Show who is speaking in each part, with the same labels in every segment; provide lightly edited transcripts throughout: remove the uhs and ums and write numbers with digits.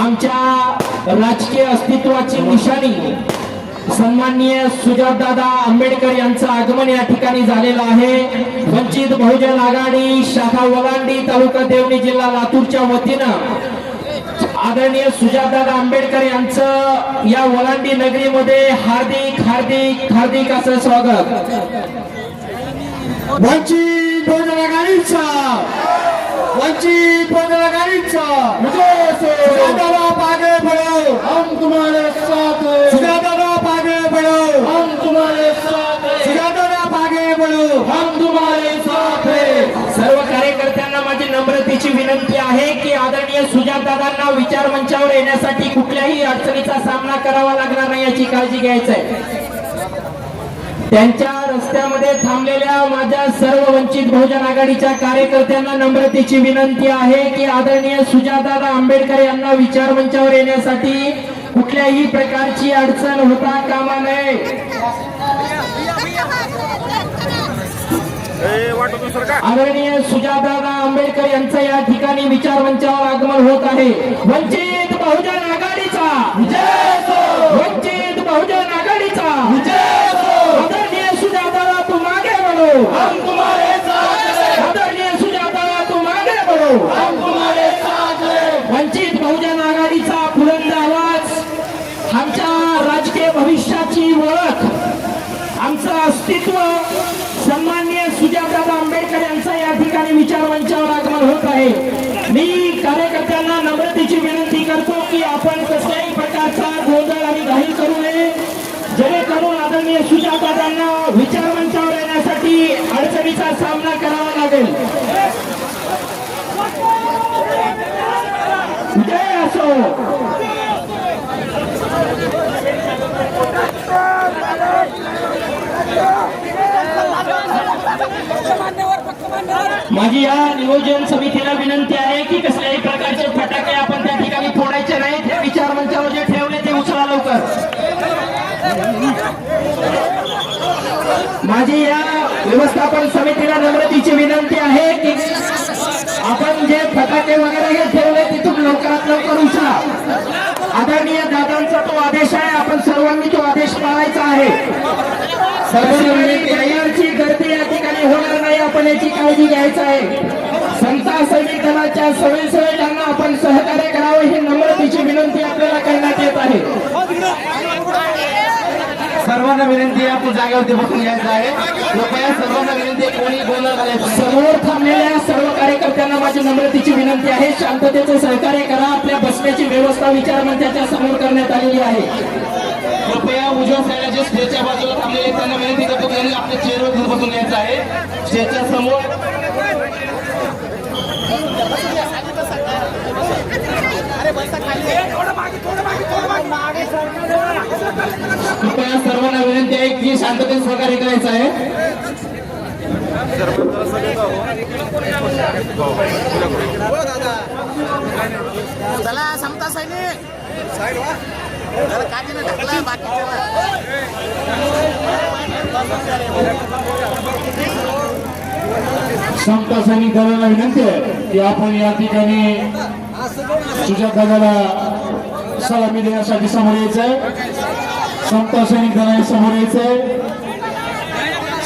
Speaker 1: आमच्या राजकीय अस्तित्वाची निशाणी सन्माननीय सुजातदादा आंबेडकर यांचं आगमन या ठिकाणी झालेलं आहे। वंचित बहुजन आघाडी शाखा वलांडी तालुका देवणी जिल्हा लातूरच्या वतीनं आदरणीय सुजातदादा आंबेडकर यांचं या वलांडी नगरीमध्ये हार्दिक हार्दिक हार्दिक असं स्वागत।
Speaker 2: वंचित बहुजन आघाडीचा वंचित बहुजन आघाडीचा सुजातदादा आगे बढ़ो, हम तुम्हारे साथ हैं। सुजातदादा आगे बढ़ो, हम तुम्हारे साथ हैं। सुजातदादा आगे बढ़ो,
Speaker 1: हम तुम्हारे साथ हैं। सर्व कार्यकर्त्यांना माझी नम्रतेची विनंती आहे की आदरणीय सुजातदादांना विचार मंचावर येण्यासाठी कुठल्याही अडचणीचा सामना करावा लागणार नाही याची काळजी घ्यायची आहे। त्यांच्या रस्त्यामध्ये थांबलेल्या माझ्या सर्व वंचित बहुजन आघाडीच्या कार्यकर्त्यांना नम्रतेची विनंती आहे की आदरणीय सुजातदादा आंबेडकर यांना विचार मंचावर येण्यासाठी कुठल्याही प्रकारची अडचण होता कामा नये। आदरणीय सुजातदादा आंबेडकर यांचं या ठिकाणी विचार मंचावर आगमन होत आहे। वंचित बहुजन आघाडीचा विजय असो, वंचित बहुजन आघाडीचा विजय असो। आदरणीय सुजातदादा तुम आगे बढ़ो,
Speaker 2: हम तुम्हारे साथ हैं।
Speaker 1: आदरणीय सुजातदादा तुम आगे बढ़ो,
Speaker 2: हम तुम्हारे साथ हैं।
Speaker 1: वंचित बहुजन आघाडीचा बुलंद आवाज, आमच्या राजकीय भविष्याची ओळख, आमचं अस्तित्व सन्माननीय सुजातदादा आंबेडकर यांचा या ठिकाणी विचार मंचावर आगमन होत आहे। मी कार्यकर्त्यांना नम्रतेची विनंती करतो की आपण कसल्याही प्रकारचा गोंधळ आणि घाई करू नये, जेणेकरून आदरणीय सुजातदादांना विचार मंचावर येण्यासाठी अडचणीचा सामना करावा लागेल। जय असो। माझी या नियोजन समितीला विनंती आहे की कसल्याही प्रकारचे फटाके आपण त्या ठिकाणी फोडायचे नाहीत। हे विचार मंचावर जे ठेवले ते उचला लवकर। माझी या व्यवस्थापन समितीला नम्रतेची विनंती आहे की आपण जे फटाके वगैरे हे ठेवले तिथून लवकरात लवकर उचला। आदरणीय दादांचा तो आदेश आहे, आपण सर्वांनी तो आदेश पाळायचा आहे। सर्वांची गर्दी या ठिकाणी होणार नाही, आपण याची काळजी घ्यायची आहे। समता सैनिक दलाच्या स्वयंसेवकांना आपण सहकार्य करावे ही नम्रतेची विनंती आपल्याला करण्यात येत आहे।
Speaker 2: सर्वांना विनंती आहे आपण जागेवरती बसून घ्यायचं आहे। कृपया सर्वांना विनंती आहे कोणी गोंधळ घालायचा नाही।
Speaker 1: समोर थांबलेल्या सर्व कार्यकर्त्यांना माझी नम्रतेची विनंती आहे, शांततेचे सहकार्य करा। आपल्या बसण्याची व्यवस्था विचार मंचाच्या समोर करण्यात आलेली आहे।
Speaker 2: कृपया उजव्या साईडला जे स्टेजच्या बाजूला थांबलेले त्यांना विनंती करतो की त्यांनी आपल्या चेअरवर बसून घ्यायचं आहे स्टेजच्या समोर। कृपया सर्वांना विनंती आहे की शांततेत सहकार्य करायचं आहे।
Speaker 3: चला समता सैनिक जरा काठीने ढकला बाकीच्या
Speaker 2: समता सैनिक दलाला विनंती आहे की आपण या ठिकाणी सुजातदादाला सलामी देण्यासाठी समोर यायचंय। समता सैनिक दलाने समोर यायचंय।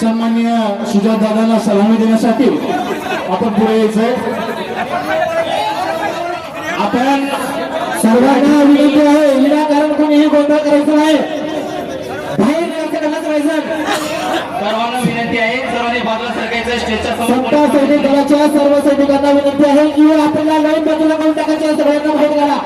Speaker 2: सन्माननीय सुजातदादाला सलामी देण्यासाठी आपण पुढे यायचंय।
Speaker 1: आपण सर्वांना विनंती आहे, विनाकारण कोणीही गोंधळ करायचा नाही, बाहेर करायचं।
Speaker 2: सर्वांना विनंती आहे सर्वांनी बाजूला सरकायचं स्टेजच्या
Speaker 1: समता सैनिक दलाच्या सर्व सैनिकांना विनंती आहे की आपल्याला लाईन बाजूला करून टाकायच्या, सगळ्यांना बाहेर काढा।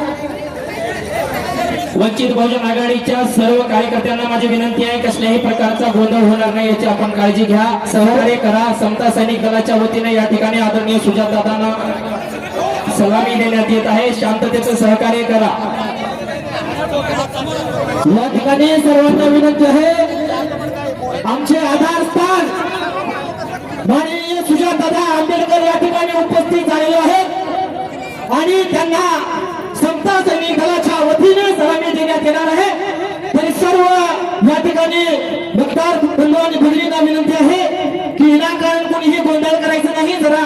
Speaker 1: वंचित बहुजन आघाडीच्या सर्व कार्यकर्त्यांना माझी विनंती आहे कसल्याही प्रकारचा गोंधळ होणार नाही याची आपण काळजी घ्या, सहकार्य करा। समता सैनिक दलाच्या वतीने या ठिकाणी आदरणीय सुजातदादांना सलामी देण्यात येत आहे, शांततेचं सहकार्य करा। या ठिकाणी सर्वांना विनंती आहे, आमचे आधारस्थान माननीय सुजातदादा आंबेडकर या ठिकाणी उपस्थित झालेले आहेत आणि त्यांना समता सैनिक दलाच्या वतीने सलामी देण्यात येणार आहे। तरी सर्व या ठिकाणी मतदार बंधू आणि भगिनींना विनंती आहे की विनाकारण कोणीही गोंधळ करायचं नाही, जरा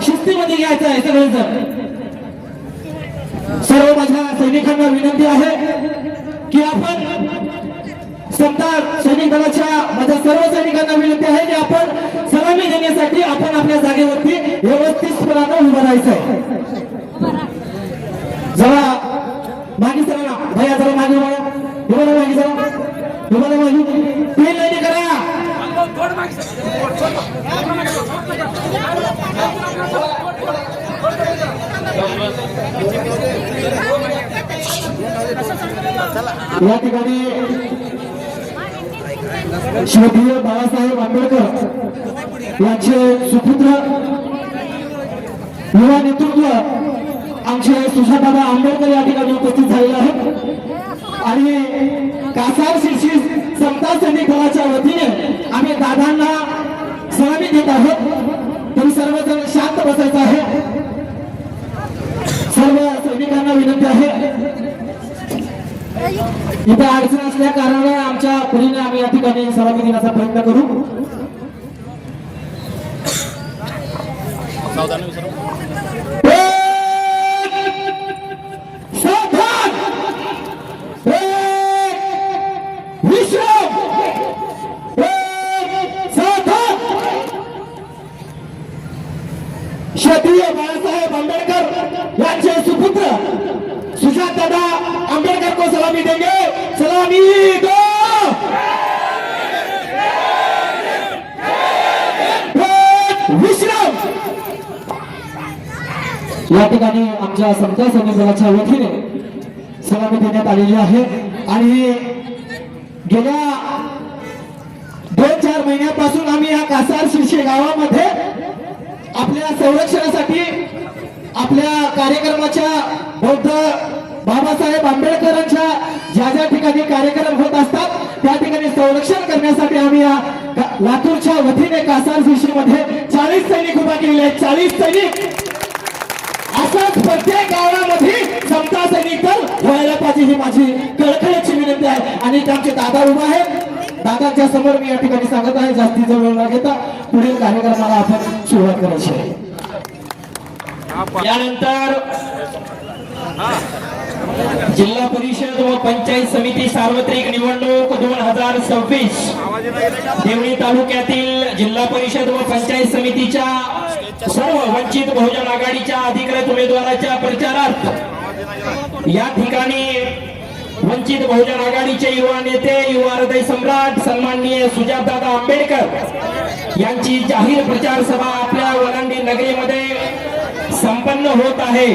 Speaker 1: शिस्तीमध्ये घ्यायचं आहे सगळेजण। सर्व माझ्या
Speaker 2: सैनिकांना विनंती आहे की आपण समता सैनिक दलाच्या माझ्या सर्व सैनिकांना विनंती आहे की आपण सलामी देण्यासाठी आपण आपल्या जागेवरती व्यवस्थितपणानं उभं राहायचं आहे. जरा मागे चला ना भैया, जरा मागे वळा, उभं राहा मागे, जरा उभं राहा मागे, तीन लाईनी करा. या ठिकाणी श्रद्धेय बाळासाहेब आंबेडकर यांचे सुपुत्र युवा नेतृत्व आमचे सुजातदादा आंबेडकर या ठिकाणी उपस्थित झालेले आहेत आणि कासार शिरशी समता सैनिक दलाच्या वतीने आम्ही दादांना सलामी देत आहोत. तुम्ही सर्वजण शांत बसायचं आहे. सर्व सैनिकांना विनंती आहे. इथे अडचण असल्या कारणाने आमच्या पुढील आम्ही या ठिकाणी सलामी देण्याचा प्रयत्न करू. क्षत्रिय बाळासाहेब आंबेडकर यांचे सुपुत्र सुजातदादा आंबेडकर को सलामी देंगे. सलामी दो. विश्राम. या ठिकाणी आमच्या समता सैनिक दलाच्या वतीने सलामी देण्यात आलेली आहे आणि गेल्या 2-4 महिन्यापासून आम्ही या कासार शिरशी गावामध्ये आपल्या संरक्षणासाठी आपल्या कार्यक्रमाच्या बौद्ध बाबासाहेब आंबेडकरांच्या ज्या ज्या ठिकाणी कार्यक्रम होत असतात त्या ठिकाणी संरक्षण करण्यासाठी आम्ही या लातूरच्या वतीने कासार शिरशीमध्ये 40 सैनिक उभा केलेले आहेत. 40 सैनिक. असंच प्रत्येक गावामध्ये समता सैनिक दल व्हायला पाहिजे ही माझी कळकळीची विनंती आहे. आणि आमचे दादा उभा आहेत. दादाच्या समोर मी या ठिकाणी सांगत आहे, जास्तीचा वेळ न घेता पुढील कार्यक्रमाला आपण सुरुवात करायची आहे.
Speaker 1: यानंतर जिल्हा परिषद व पंचायत समिती सार्वत्रिक निवडणूक 2026 देवळी तालुक्यातील जिल्हा परिषद व पंचायत समितीच्या सर्व वंचित बहुजन आघाडीच्या अधिकृत उमेदवाराच्या प्रचारार्थ या ठिकाणी वंचित बहुजन आघाडीचे युवा नेते, युवा हृदय सम्राट सन्माननीय सुजातदादा आंबेडकर यांची जाहीर प्रचार सभा आपल्या वलांडी नगरीमध्ये संपन्न होत आहे.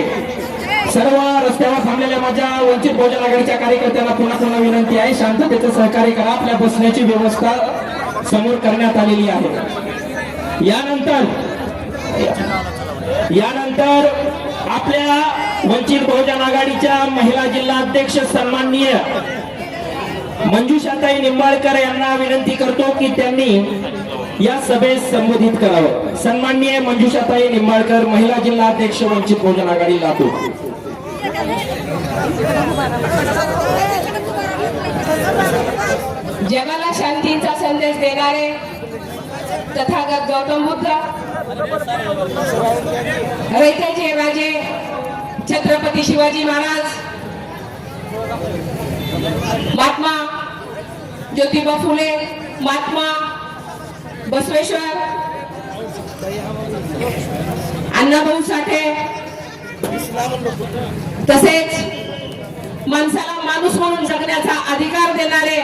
Speaker 1: सर्व रस्त्यावर थांबलेल्या माझ्या वंचित बहुजन आघाडीच्या कार्यकर्त्यांना पुन्हा पुन्हा विनंती आहे, शांततेचं सहकार्य करा. आपल्या बसण्याची व्यवस्था समोर करण्यात आलेली आहे. यानंतर आपल्या वंचित बहुजन आघाडीच्या महिला जिल्हा अध्यक्ष सन्माननीय मंजुषाताई निंबाळकर यांना विनंती करतो की त्यांनी या सभेस संबोधित करावं. सन्माननीय मंजुषाताई निंबाळकर, महिला जिल्हा अध्यक्ष वंचित बहुजन आघाडी लातूर.
Speaker 4: जगाला शांतीचा संदेश देणारे तथागत गौतम बुद्ध, रयतेचे राजे छत्रपती शिवाजी महाराज, महात्मा ज्योतिबा फुले, महात्मा बसवेश्वर, अण्णाभाऊ साठे, तसेच माणसाला माणूस म्हणून जगण्याचा अधिकार देणारे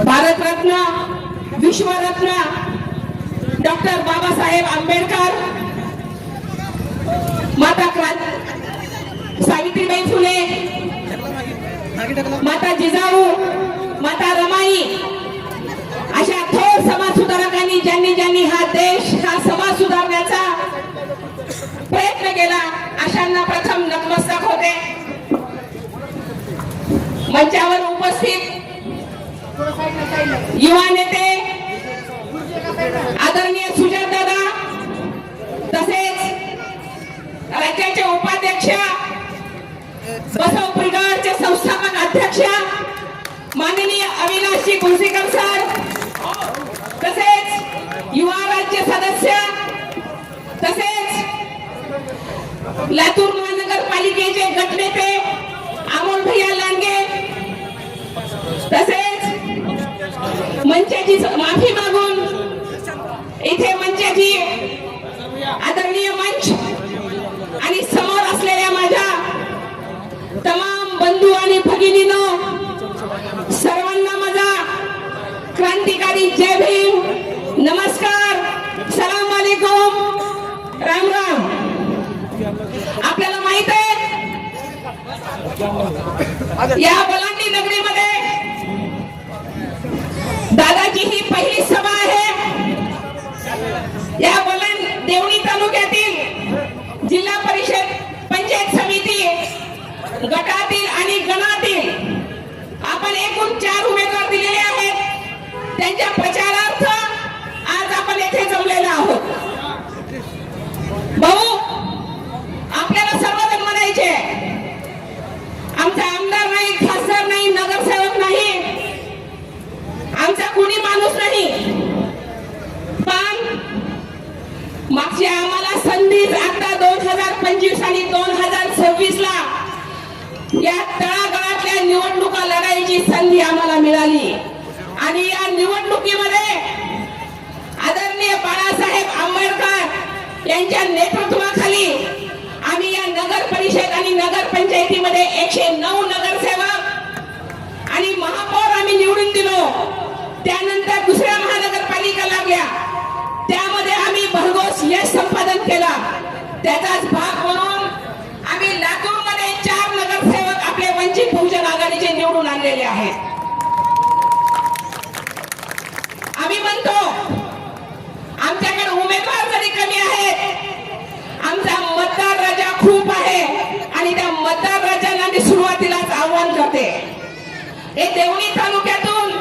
Speaker 4: भारतरत्न, विश्वरत्न डॉक्टर बाबासाहेब आंबेडकर, माता सावित्रीबाई फुले, माता जिजाऊ, माता रमाई अशा थोर समाज सुधारकांनी ज्यांनी हा देश, हा समाज सुधारण्याचा प्रयत्न केला, अशांना प्रथम नतमस्तक होते. मंचावर उपस्थित युवा नेते आदरणीय सुजातदादा, तसेच राज्याचे उपाध्यक्ष, बसव ब्रिगेडचे संस्थापक अध्यक्ष माननीय अविनाशजी कुलसेकर सर, तसेच युवा राज्य सदस्य, तसेच लातूर महानगरपालिका महापालिकेचे गटनेते अमोल भैया लांडगे, तसेच मंचाची माफी मागून इथे मंचाची आदरणीय मंच आणि समोर असलेल्या माझ्या तमाम बंधू आणि भगिनींनो, सर्वांना माझा क्रांतिकारी जय भीम, नमस्कार, सलाम वालेकुम, राम राम. आपल्याला माहित आहे या बलांडी नगरीमध्ये दादाची ही पहिली सभा आहे. या बलांड देवणी तालुक्यातील जिल्हा परिषद पंचायत समिती गटातील आणि गणातील आपण एकूण 4 उमेदवार दिलेले आहेत. त्यांच्या प्रचारार्थ आज आपण येथे जमलेलो आहोत. भाऊ, आपल्याला सर्वजण म्हणायचे आमचा आमदार नाही, खासदार नाही, नगरसेवक नाही, आमचा कुणी माणूस नाही, पण मागच्या आम्हाला संधी आता 2025 आणि 2026 ला या तळागाळातल्या निवडणुका लढायची संधी आम्हाला मिळाली. आणि या निवडणुकीमध्ये आदरणीय बाळासाहेब आंबेडकर यांच्या नेतृत्वाखाली आम्ही या नगर परिषद आणि नगर पंचायतीमध्ये 109 नगरसेवक आणि महापौर आम्ही निवडून दिलो. त्यानंतर दुसऱ्या महानगरपालिका लागल्या, त्यामध्ये आम्ही भरघोस यश संपादन केला. त्याचाच भाग म्हणून आम्ही लातूरमध्ये 4 नगरसेवक आपले वंचित बहुजन आघाडीचे निवडून आणलेले आहेत. आम्ही म्हणतो आमच्याकडे उमेदवार जरी कमी आहेत, आमचा मतदार राजा खूप आहे. आणि त्या मतदार राजाला मी सुरुवातीलाच आव्हान करते, हे देवणी तालुक्यातून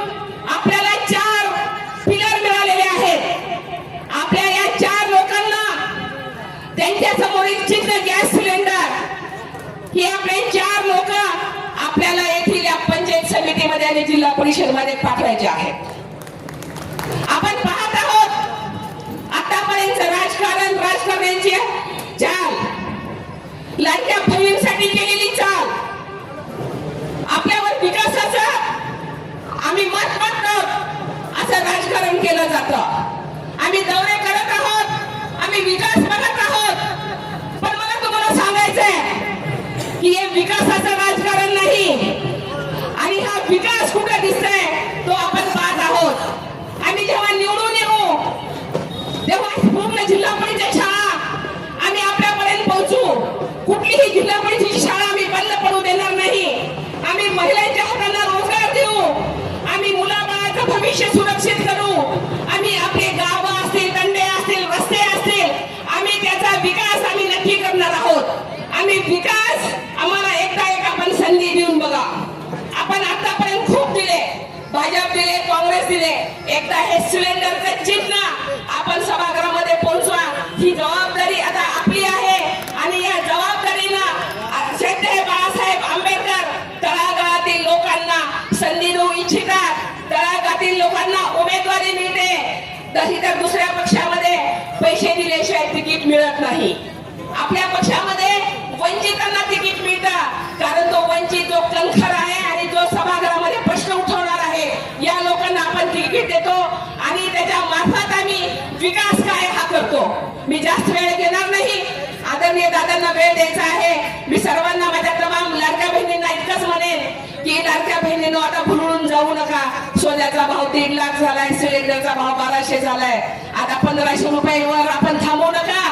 Speaker 4: आपल्याला 4 पिलर मिळालेले आहेत. आपल्या या 4 लोकांना त्यांच्या समोरील चिन्ह गॅस सिलेंडर, हे आपले 4 लोक आपल्याला येथील या पंचायत समितीमध्ये आणि जिल्हा परिषदमध्ये पाठवायचे आहेत. आपण पाहत आहोत आतापर्यंत राजकारण्यांची चाल, लाडक्या बहिणींसाठी केलेली चाल, आपल्यावर विकासाचं आम्ही मत मागतो असं राजकारण केलं जातं. आम्ही दौरे करत आहोत, आम्ही विकास बघत आहोत, पण मला तुम्हाला सांगायचंय की हे विकासाचं राजकारण नाही. आणि हा विकास कुठे दिसतोय तो आपण पाहत आहोत. आम्ही जेव्हा निवडून येऊ तेव्हा पूर्ण जिल्हा परिषद शाळा आम्ही आपल्यापर्यंत पोहोचू. कुठलीही जिल्हा परिषदेची शाळा आम्ही बंद पडू देणार नाही. आम्ही महिलांच्या हातांना रोजगार देऊ, आम्ही मुलाबाळाचं भविष्य सुरक्षित करू, आम्ही आपले गावं असतील, दंडे असतील, रस्ते असतील, आम्ही त्याचा विकास आम्ही नक्की करणार आहोत. आम्ही विकास आम्हाला एकदा एक आपण संधी देऊन बघा. आपण आतापर्यंत खूप दिले, भाजप दिले, काँग्रेस दिले. एकदा हे सिलेंडरचं चिन्ह आपण सभागृहामध्ये पोहोचवा. ही जबाबदारी आता आपली आहे आणि या जबाबदारीला श्रद्धेय बाळासाहेब आंबेडकर तळागाळातील लोकांना संधी देऊ इच्छितात. तळागाळातील लोकांना उमेदवारी मिळते, तशी तर दुसऱ्या पक्षामध्ये पैसे दिल्याशिवाय तिकीट मिळत नाही. आपल्या पक्षामध्ये वंचितांना तिकीट मिळतं, कारण तो वंचित जो कणखर आहे आणि जो सभागृहामध्ये प्रश्न उठवणार आहे, या लोकांना आपण तिकीट देतो आणि त्याच्या मार्फत आम्ही विकास काय हा करतो. मी जास्त वेळ घेणार नाही, आदरणीय दादांना वेळ द्यायचा आहे. मी सर्वांना, माझ्या तमाम लाडक्या बहिणींना इतकंच म्हणेन की लाडक्या बहिणींनो आता भुलून जाऊ नका. सोन्याचा भाव 1.5 लाख झालाय, सिलेंडरचा भाव 1200 झालाय. आता 1500 रुपयावर आपण थांबू नका.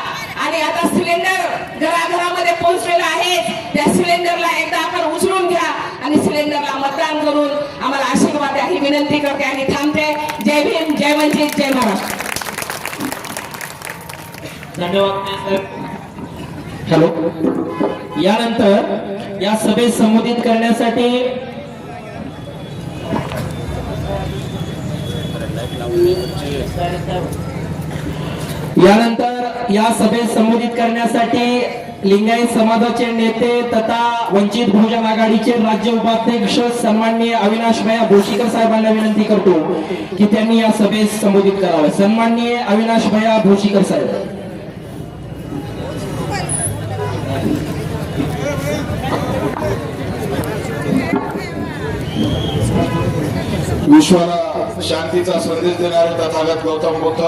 Speaker 4: आणि आता सिलेंडर घराघरामध्ये पोहोचलेला आहे, त्या सिलेंडरला एकदा आपण उचलून घ्या आणि सिलेंडरला मतदान करून आम्हाला आशीर्वाद द्या ही विनंती करते आणि थांबते. जय भीम, जय वंचित, जय महाराष्ट्र.
Speaker 1: धन्यवाद. हॅलो. यानंतर या सभेत संबोधित करण्यासाठी लिंगायत समाजाचे नेते तथा वंचित बहुजन आघाडीचे राज्य उपाध्यक्ष सन्माननीय अविनाश भैया भोशीकर साहेबांना विनंती करतो की त्यांनी या सभेस संबोधित करावे. सन्माननीय अविनाश भैया भोशीकर साहेब.
Speaker 2: विश्वाला शांतीचा संदेश देणारे तथागत गौतम बुद्ध,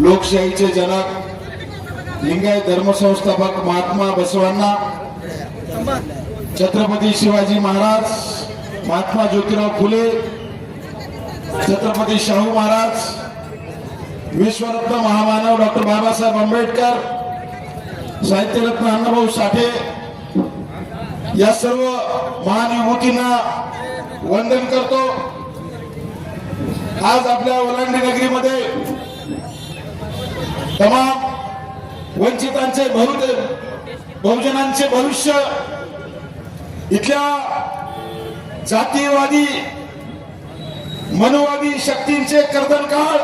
Speaker 2: लोकशाहीचे जनक लिंगायत धर्मसंस्थापक महात्मा बसवांना, छत्रपती शिवाजी महाराज, महात्मा ज्योतिराव फुले, छत्रपती शाहू महाराज, विश्वरत्न महामानव डॉक्टर बाबासाहेब आंबेडकर, साहित्यरत्न अण्णाभाऊ साठे या सर्व महान विभूतींना वंदन करतो। आज आपल्या ओलांडी नगरीमध्ये तमाम वंचितांचे बहुजनांचे भविष्य, इथल्या जातीयवादी मनोवादी शक्तींचे कर्दनकाळ,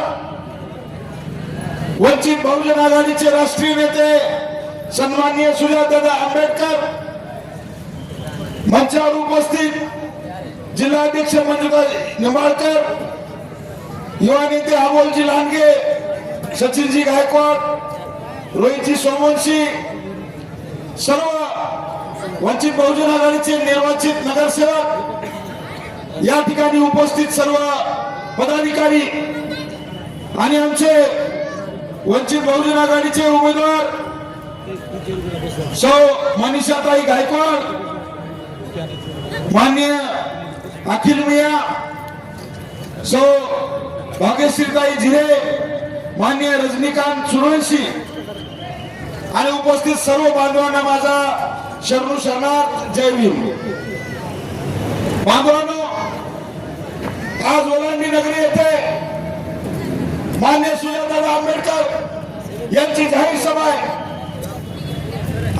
Speaker 2: वंचित बहुजन आघाडीचे राष्ट्रीय नेते सन्माननीय सुजातदादा आंबेडकर, मंचावर उपस्थित जिल्हाध्यक्ष मंजुळा निंबाळकर, युवा नेते अमोलजी लांडगे, सचिनजी गायकवाड, रोहितजी सोमवंशी, सर्व वंचित बहुजन आघाडीचे निर्वाचित नगरसेवक, या ठिकाणी उपस्थित सर्व पदाधिकारी आणि आमचे वंचित बहुजन आघाडीचे उमेदवार सौ मनीषाताई गायकवाड, माननीय अखिल मिया, सौ भाग्यश्रीताई जिरे, माननीय रजनीकांत सूर्यवंशी आणि उपस्थित सर्व बांधवांना माझा शरणू शरणार्थ जय भीम। बांधवांनो, आज ओलांडी नगरी येथे माननीय सुजातदादा आंबेडकर यांची जाहीर सभा आहे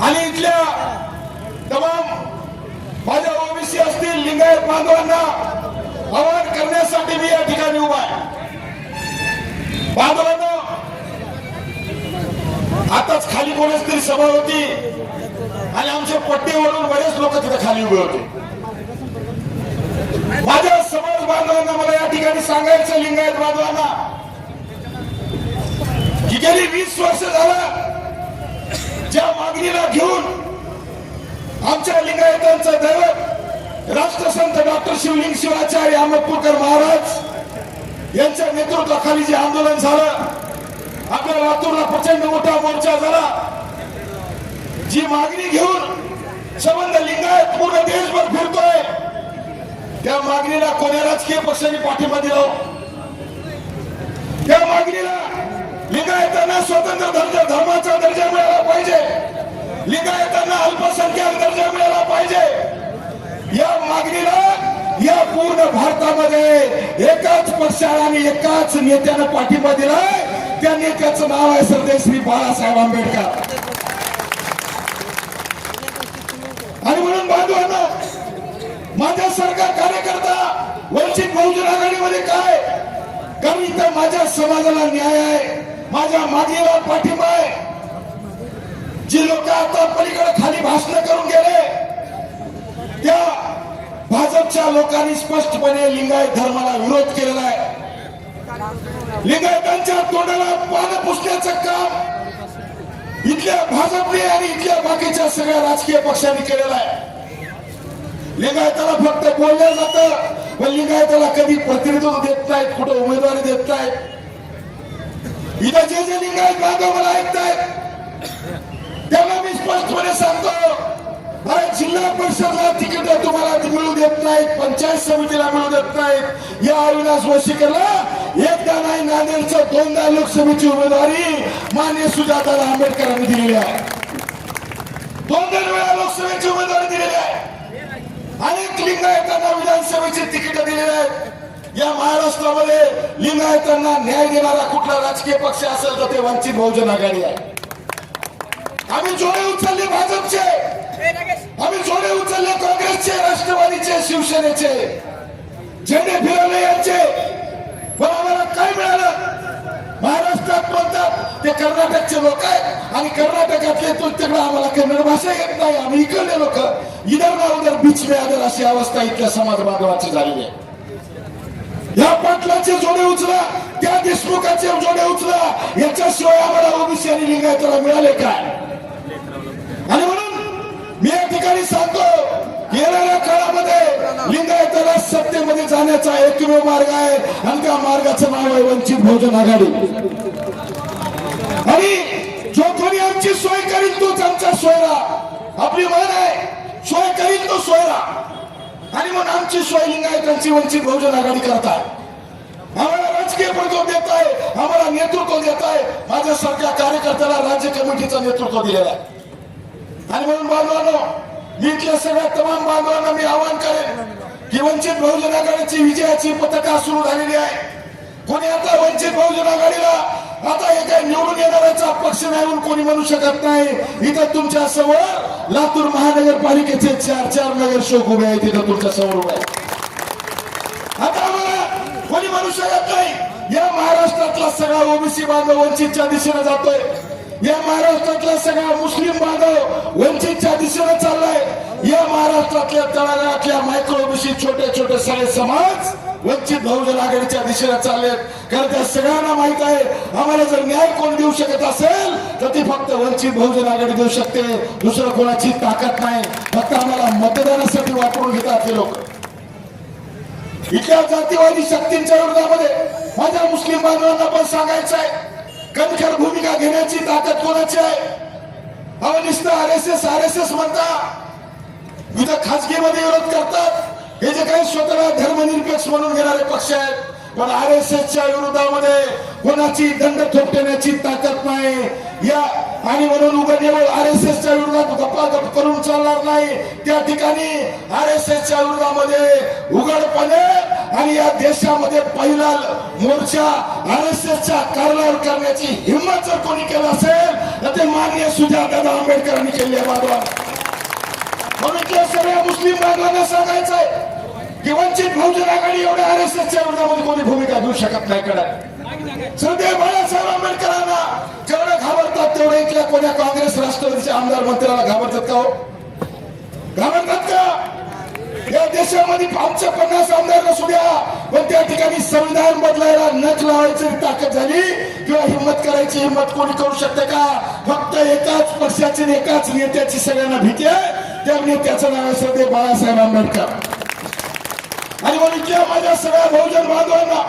Speaker 2: आणि इथल्या तमाम माझ्या ओबीसी असतील लिंगायत बांधवांना आवाहन करण्यासाठी मी या ठिकाणी उभा आहे। बांधवांनो, आताच खाली कोणीच तरी सभा होती आणि आमच्या पट्टीवरून बरेच लोक तिथे खाली उभे होते। माझ्या समाज बांधवांना मला या ठिकाणी सांगायचं, लिंगायत बांधवांना, की गेली 20 वर्ष झालं ज्या मागणीला घेऊन आमच्या लिंगायतांचं दैवत राष्ट्रसंत डॉक्टर शिवलिंग शिवाचार्य अहमदपूरकर महाराज यांच्या नेतृत्वाखाली जे आंदोलन झालं, आपल्या लातूरला प्रचंड मोठा मोर्चा झाला, जी मागणी घेऊन संबंध लिंगायत पूर्ण देशभर फिरतोय, त्या मागणीला कोण्या राजकीय पक्षांनी पाठिंबा दिला? त्या मागणीला लिंगायतांना स्वतंत्र दर्जा, धर्माचा दर्जा मिळाला पाहिजे, लिंगायतांना अल्पसंख्याक दर्जा मिळाला पाहिजे। या मागणीला या पूर्ण भारतामध्ये एकाच पक्षाला आणि एकाच नेत्यानं पाठिंबा दिलाय, त्या नेत्याचं नाव आहे सरदेश श्री बाळासाहेब आंबेडकर। आणि म्हणून बांधवांनो, माझ्यासारखा कार्यकर्ता वंचित बहुजन आघाडीमध्ये काय, कारण इथं माझ्या समाजाला न्याय आहे, माझ्या मागणीला पाठिंबा आहे। जी लोक आता पलीकडे खाली भाषण करून गेले, त्या भाजपच्या लोकांनी स्पष्टपणे लिंगायत धर्माला विरोध केलेला आहे। लिंगायतांच्या तोंडाला पानं पुसण्याचं काम इथल्या भाजपने आणि इथल्या बाकीच्या सगळ्या राजकीय पक्षांनी केलेलं आहे। लिंगायताला फक्त बोललं जातं, पण लिंगायताला कधी प्रतिनिधित्व देत नाहीत, कुठं उमेदवारी देत नाहीत। इथं जे लिंगायत बांधव मला ऐकतायत त्यांना मी स्पष्टपणे सांगतो, जिल्हा परिषदला तिकीट तुम्हाला मिळू देत नाहीत, पंचायत समितीला मिळू देत नाहीत। या अविनाश वशीकरला एकदा नाही, नांदेडच्या 2दा लोकसभेची उमेदवारी माननीय सुजातदादा आंबेडकरांनी दिलेली आहे, 2 वेळा लोकसभेची उमेदवारी दिलेली आहे, अनेक लिंगायतांना विधानसभेची तिकीट दिलेली आहेत। या महाराष्ट्रामध्ये लिंगायतांना न्याय देणारा कुठला राजकीय पक्ष असेल तर ते वंचित बहुजन आघाडी आहे। आम्ही जोडे उचलले भाजपचे, आम्ही जोडे उचलले काँग्रेसचे, राष्ट्रवादीचे, शिवसेनेचे, झेंडे फिरवले यांचे, पण आम्हाला काय मिळालं? महाराष्ट्रात म्हणतात ते कर्नाटकचे लोक आहेत आणि कर्नाटकातले तो तिकडे आम्हाला कन्नड भाषा येत नाही, आम्ही इकडले लोक, इधर ना उधर बीच में आदर, अशी अवस्था इथल्या समाज बांधवाची झालेली आहे। या पाटलाचे जोडे उचला, त्या देशमुखाचे जोडे उचला, याच्याशिवाय आम्हाला ओबीसी आणि लिंगायताला मिळाले काय? आणि म्हणून मी या ठिकाणी सांगतो, येणाऱ्या काळामध्ये लिंगायताला सत्तेमध्ये जाण्याचा एकमेव मार्ग आहे आणि त्या मार्गाचं नाव आहे वंचित बहुजन आघाडी. आणि जो कोणी आमची सोय करील तोच आमचा सोयरा. आपली मान आहे, सोय करील तो सोयरा. आणि मग आमची सोय लिंगायतांची वंचित बहुजन आघाडी करताय. आम्हाला राजकीय प्रतोप देत आहे, आम्हाला नेतृत्व देत आहे. माझ्यासारख्या कार्यकर्त्याला राज्य कमिटीचं नेतृत्व दिलेलं आहे. आणि म्हणून बांधवांनो, मी इथल्या सगळ्या तमाम बांधवांना मी आवाहन करेन की वंचित बहुजन आघाडीची विजयाची पताका सुरू झालेली आहे. कोणी आता वंचित बहुजन आघाडीला आता हे काही निवडून येणाऱ्याचा पक्ष नाही म्हणून कोणी म्हणू शकत नाही. इथं तुमच्या समोर लातूर महानगरपालिकेचे 4 नगरसेवक उभे आहेत. इथं तुमच्या समोर उभे आहेत. आता आम्हाला कोणी म्हणू शकत नाही या महाराष्ट्रातला सगळा ओबीसी बांधव वंचितच्या दिशेने जातोय. या महाराष्ट्रातला सगळा मुस्लिम बांधव वंचितच्या दिशेने चाललाय. या महाराष्ट्रातल्या तळागाळातल्या मायक्रो ओबीसी छोटे सगळे समाज वंचित बहुजन आघाडीच्या दिशेने चाललेत. कारण त्या सगळ्यांना माहित आहे आम्हाला जर न्याय कोण देऊ शकत असेल तर ती फक्त वंचित बहुजन आघाडी देऊ शकते. दुसरं कोणाची ताकद नाही. फक्त आम्हाला मतदानासाठी वापरून घेतात हे लोक. इथल्या जातीवादी शक्तींच्या विरोधामध्ये माझ्या मुस्लिम बांधवांना पण सांगायचं आहे, कणखर भूमिका घेण्याची ताकद कोणाची आहे? अहो नुसतं आरएसएस म्हणता, इथं खासगीमध्ये विरोध करतात. हे जे काही स्वतःला धर्मनिरपेक्ष म्हणून घेणारे पक्ष आहेत, पण आरएसएसच्या विरोधामध्ये कोणाची दंड थोपटण्याची ताकद नाही. या आणि म्हणून उघडण्यावर आरएसएसच्या विरोधात गप्पागप करून चालणार नाही. त्या ठिकाणी आरएसएसच्या विरोधामध्ये उघडपणे आणि या देशामध्ये पहिला मोर्चा आरएसएसच्या कारणावर करण्याची हिंमत जर कोणी केलं असेल तर ते माननीय सुजातदादा आंबेडकरांनी केली आहे. बांधवा म्हणून इथल्या सगळ्या मुस्लिम बांधवांना सांगायचं आहे की वंचित बहुजन आघाडी एवढ्या आरएसएसच्या विरोधामध्ये कोणी भूमिका घेऊ शकत नाही. कडक श्रद्धेय बाळासाहेब आंबेडकरांना जेवढं घाबरतात तेवढे इथल्या कोण्या काँग्रेस राष्ट्रवादीचे आमदार मंत्र्याला घाबरतात का? हो घाबरतात का? या देशामध्ये 50 आमदार नसू द्या, पण त्या ठिकाणी संविधान बदलायला नख लावायची ताकद झाली किंवा हिंमत करायची हिंमत कोणी करू शकते का? फक्त एकाच पक्षाची एकाच नेत्याची सगळ्यांना भीती आहे. त्या नेत्याचं नाव आहे श्रद्धेय बाळासाहेब आंबेडकर. आणि म्हणून इथल्या माझ्या सगळ्या बहुजन बांधवांना,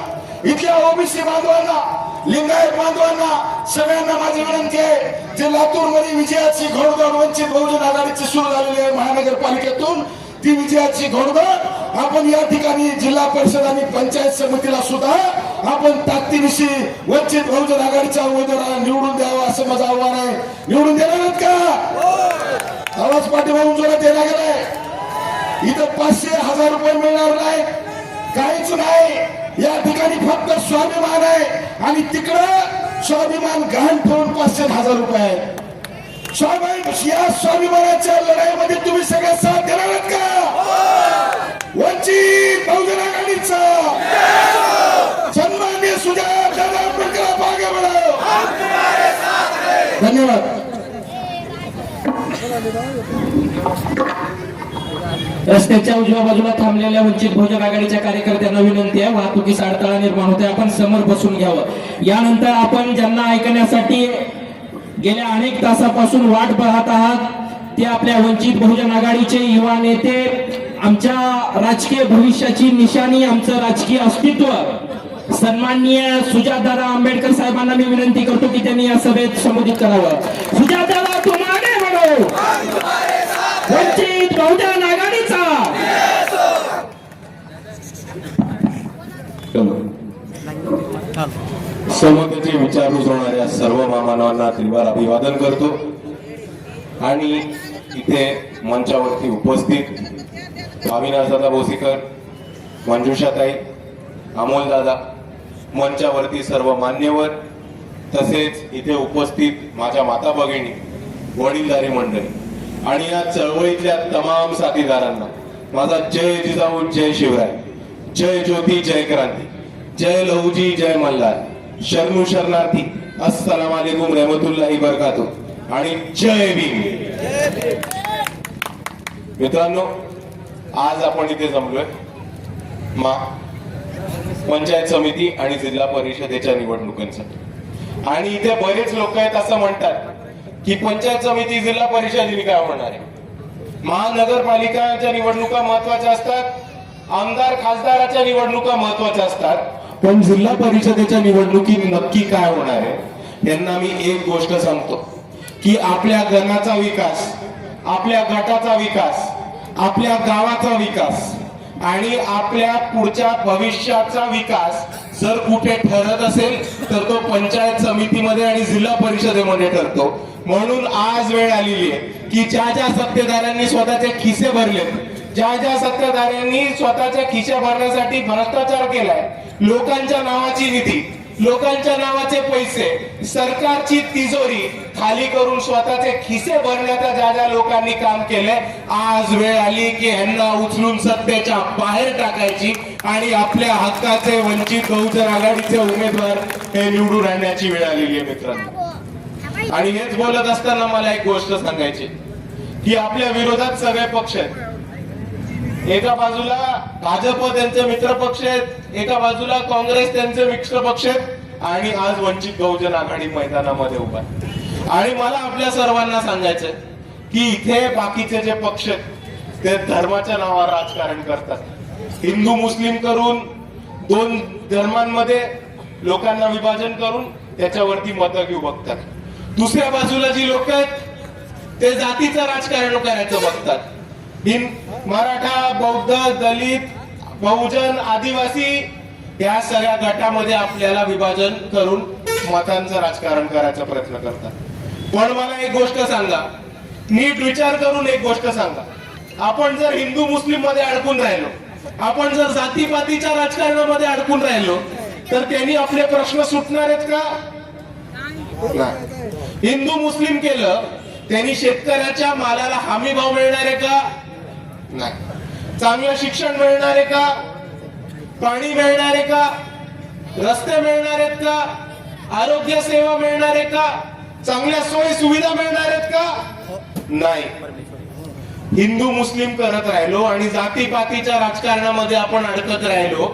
Speaker 2: इथल्या ओबीसी बांधवांना, लिंगायत बांधवांना सगळ्यांना माझी विनंती आहे, जे लातूर मध्ये विजयाची घोडदौड वंचित बहुजन आघाडीची सुरू झालेली आहे महानगरपालिकेतून, ती विजयाची घोडदौड आपण या ठिकाणी जिल्हा परिषद आणि पंचायत समितीला सुद्धा आपण ताकदीनिशी वंचित बहुजन आघाडीच्या उमेदवाराला निवडून द्यावं असं माझं आव्हान आहे. निवडून देणार आहेत का? आवाज पाठीमागून जोरात देण्यात गेलाय. इथं 500-1000 रुपये मिळणार नाही, काहीच नाही. या ठिकाणी फक्त स्वाभिमान आहे आणि तिकडं स्वाभिमान गहाण ठेवून 500-1000 रुपये आहे. या स्वाभिमानाच्या लढाईमध्ये तुम्ही सगळे साथ देणार आहात का? वंचित बहुजन आघाडीचा सन्माननीय सुजातदादा आंबेडकर मागे बढ़ो. धन्यवाद.
Speaker 1: रस्त्याच्या उजव्या बाजूला थांबलेल्या वंचित बहुजन आघाडीच्या कार्यकर्त्यांना विनंती आहे, वाहतुकीस अडथळा निर्माण होते, आपण समोर बसून घ्यावं. यानंतर आपण ज्यांना ऐकण्यासाठी गेल्या अनेक तासापासून वाट पाहत आहात ते आपल्या वंचित बहुजन आघाडीचे युवा नेते, आमच्या राजकीय भविष्याची निशाणी, आमचं राजकीय अस्तित्व सन्माननीय सुजातदादा आंबेडकर साहेबांना मी विनंती करतो की त्यांनी या सभेत संबोधित करावं. सुजातदादा तुम आगे बढ़ो. वंचित बहुजन आघाडीचा
Speaker 5: समतेचे विचार रुजवणाऱ्या सर्व महामानवांना त्रिवार अभिवादन करतो. आणि इथे मंचावरती उपस्थित अविनाशदादा भोसीकर, मंजुषाताई, अमोलदादा, मंचावरती सर्व मान्यवर, तसेच इथे उपस्थित माझ्या माता भगिनी, वडीलधारी मंडळी आणि या चळवळीतल्या तमाम साथीदारांना माझा जय जिजाऊ, जय शिवराय, जय ज्योती, जय क्रांती, जय लहुजी, जय मल्हार, शरणू शरणार्थी, अस्सलाम वालेकुम रहमतुल्लाही बरकातुह आणि जय भीम. मित्रांनो, आज आपण इथे जमलोय पंचायत समिती आणि जिल्हा परिषदेच्या निवडणुकांसाठी. आणि इथे बरेच लोक आहेत असं म्हणतात की पंचायत समिती, जिल्हा परिषदेने काय होणार आहे, महानगरपालिकाच्या निवडणुका महत्वाच्या असतात, आमदार खासदाराच्या निवडणुका महत्वाच्या असतात, पण जिल्हा परिषदेच्या निवडणुकी नक्की काय होणार आहे यांना मी एक गोष्ट सांगतो की आपल्या गणाचा विकास, आपल्या गटाचा विकास, आपल्या गावाचा विकास आणि आपल्या पुढच्या भविष्याचा विकास जर कुठे ठरत असेल तर तो पंचायत समितीमध्ये आणि जिल्हा परिषदेमध्ये ठरतो. म्हणून आज वेळ आलेली आहे की ज्या ज्या सत्तेधाऱ्यांनी स्वतःचे खिसे भरलेत, ज्या ज्या सत्ताधाऱ्यांनी स्वतःच्या खिशा भरण्यासाठी भ्रष्टाचार केलाय, लोकांच्या नावाची निधी, लोकांच्या नावाचे पैसे, सरकारची तिजोरी खाली करून स्वतःचे खिसे भरण्याचा ज्या ज्या लोकांनी काम केलंय, आज वेळ आली की ह्यांना उचलून सत्तेच्या बाहेर टाकायची आणि आपल्या हक्काचे वंचित बहुजन आघाडीचे उमेदवार हे निवडून आणण्याची वेळ आलेली आहे मित्रांनो. आणि हेच बोलत असताना मला एक गोष्ट सांगायची की आपल्या विरोधात सगळे पक्ष आहेत. एका बाजूला भाजप त्यांचे मित्र पक्ष आहेत, एका बाजूला काँग्रेस त्यांचे मित्र पक्ष आहेत आणि आज वंचित बहुजन आघाडी मैदानामध्ये उभा आहे. आणि मला आपल्या सर्वांना सांगायचंय की इथे बाकीचे जे पक्ष आहेत ते धर्माच्या नावावर राजकारण करतात. हिंदू मुस्लिम करून दोन धर्मांमध्ये लोकांना विभाजन करून त्याच्यावरती मतं घेऊ बघतात. दुसऱ्या बाजूला जी लोक आहेत ते जातीचं राजकारण करायचं बघतात. मराठा, बौद्ध, दलित, बहुजन, आदिवासी या सगळ्या गटामध्ये आपल्याला विभाजन करून मतांचं राजकारण करायचा प्रयत्न करतात. पण मला एक गोष्ट सांगा, नीट विचार करून एक गोष्ट सांगा, आपण जर हिंदू मुस्लिम मध्ये अडकून राहिलो, आपण जर जातीपातीच्या राजकारणामध्ये अडकून राहिलो तर त्यांनी आपले प्रश्न सुटणार आहेत का? नाही. हिंदू मुस्लिम केलं त्यांनी शेतकऱ्याच्या मालाला हमी भाव मिळणार आहे का? नाही. चांगलं शिक्षण मिळणार आहे का? पाणी मिळणार आहे का? रस्ते मिळणार आहेत का? आरोग्य सेवा मिळणार आहे का? चांगल्या सोयी सुविधा मिळणार आहेत का? नाही. हिंदू मुस्लिम करत राहिलो आणि जातीपातीच्या राजकारणामध्ये आपण अडकत राहिलो